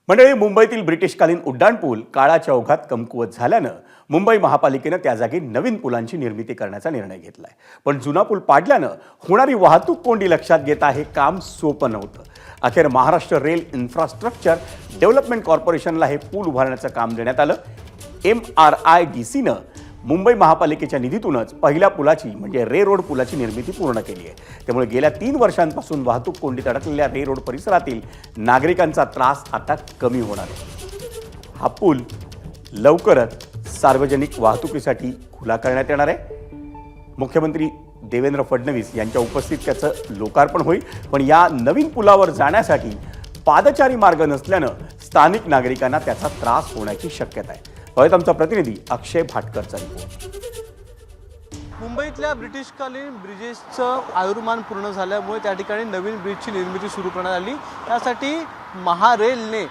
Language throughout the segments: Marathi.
मंडळी, मुंबईतील ब्रिटिशकालीन उड्डाणपूल काळाच्या ओघात कमकुवत झाल्यानं मुंबई महापालिकेनं त्या जागी नवीन पुलांची निर्मिती करण्याचा निर्णय घेतलाय। पण जुना पूल पाडल्यानं होणारी वाहतूक कोंडी लक्षात घेता हे काम सोपं नव्हतं। अखेर महाराष्ट्र रेल इन्फ्रास्ट्रक्चर डेव्हलपमेंट कॉर्पोरेशनला हे पूल उभारण्याचं काम देण्यात आलं। MRIDCनं मुंबई महापालिकेच्या निधीतूनच पहिल्या पुलाची म्हणजे रे रोड पुलाची निर्मिती पूर्ण केली आहे। त्यामुळे गेल्या 3 वर्षांपासून वाहतूक कोंडीत अडकलेल्या रे रोड परिसरातील नागरिकांचा त्रास आता कमी होणार आहे। हा पूल लवकरच सार्वजनिक वाहतुकीसाठी खुला करण्यात येणार आहे। मुख्यमंत्री देवेंद्र फडणवीस यांच्या उपस्थितीत त्याचं लोकार्पण होईल। पण या नवीन पुलावर जाण्यासाठी पादचारी मार्ग नसल्यानं स्थानिक नागरिकांना त्याचा त्रास होण्याची शक्यता आहे। आमचा प्रतिनिधी अक्षय भाटकरचा रिपोर्ट। मुंबईतल्या ब्रिटिशकालीन ब्रिजेसचं आयुर्मान पूर्ण झाल्यामुळे त्या ठिकाणी नवीन ब्रिजची निर्मिती सुरू करण्यात आली। त्यासाठी महारेलने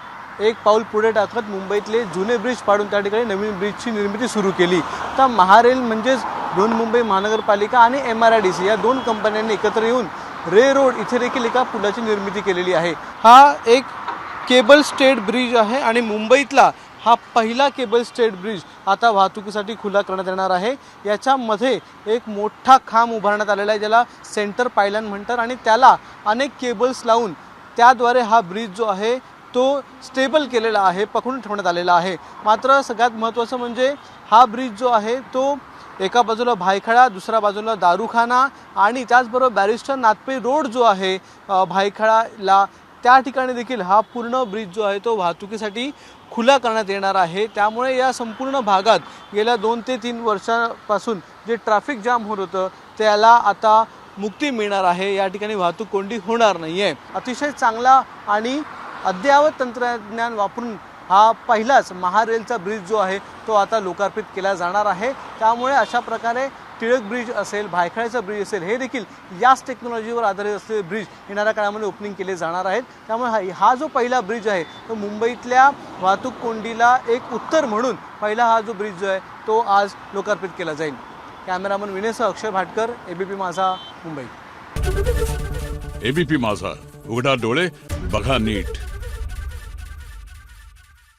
एक पाऊल पुढे टाकत मुंबईतले जुने ब्रिज पाडून त्या ठिकाणी नवीन ब्रिजची निर्मिती सुरू केली। तर महारेल म्हणजेच बृहन्मुंबई महानगरपालिका आणि MRIDC या दोन कंपन्यांनी एकत्र येऊन रे रोड इथे देखील एका पुलाची निर्मिती केलेली आहे। हा एक केबल स्टेड ब्रिज आहे आणि मुंबईतला हा पहिला केबल स्टेड ब्रिज आता वाहतुकीसाठी खुला करण्यात येणार आहे। याच्यामध्ये एक मोठा खांब उभारण्यात आलेला आहे ज्याला सेंटर पायलन म्हणतात आणि त्याला अनेक केबल्स लावून त्याद्वारे हा ब्रिज जो आहे तो स्टेबल केलेला आहे, पकडून ठेवण्यात आलेला आहे। मात्र सगळ्यात महत्त्वाचं म्हणजे हा ब्रिज जो आहे तो एका बाजूला भायखळा, दुसऱ्या बाजूला दारूखाना आणि त्याचबरोबर बॅरिस्टर नाथपै रोड जो आहे भायखळाला त्या ठिकाणी देखील हा पूर्ण ब्रिज जो आहे तो वाहतुकीसाठी खुला करण्यात येणार आहे। त्यामुळे या संपूर्ण भागात गेल्या 2 ते 3 वर्षांपासून जे ट्रॅफिक जाम होत होतं त्याला आता मुक्ती मिळणार आहे। या ठिकाणी वाहतूक कोंडी होणार नाही आहे। अतिशय चांगला आणि अद्ययावत तंत्रज्ञान वापरून हा पहिलाच महारेलचा ब्रिज जो आहे तो आता लोकार्पित केला जाणार आहे। त्यामुळे अशा प्रकारे टिळक ब्रिज असेल, भायखळ्याचा ब्रिज असेल, हे देखील याच टेक्नॉलॉजीवर आधारित असलेले ब्रिज येणाऱ्या काळामध्ये ओपनिंग केले जाणार आहेत। त्यामुळे हा जो पहिला ब्रिज आहे तो मुंबईतल्या वाहतूक कोंडीला एक उत्तर म्हणून पहिला हा जो ब्रिज जो आहे तो आज लोकार्पित केला जाईल। कॅमेरामन विनेसह अक्षय भाटकर, ABP माझा, मुंबई। ABP माझा, उघडा डोळे बघा नीट।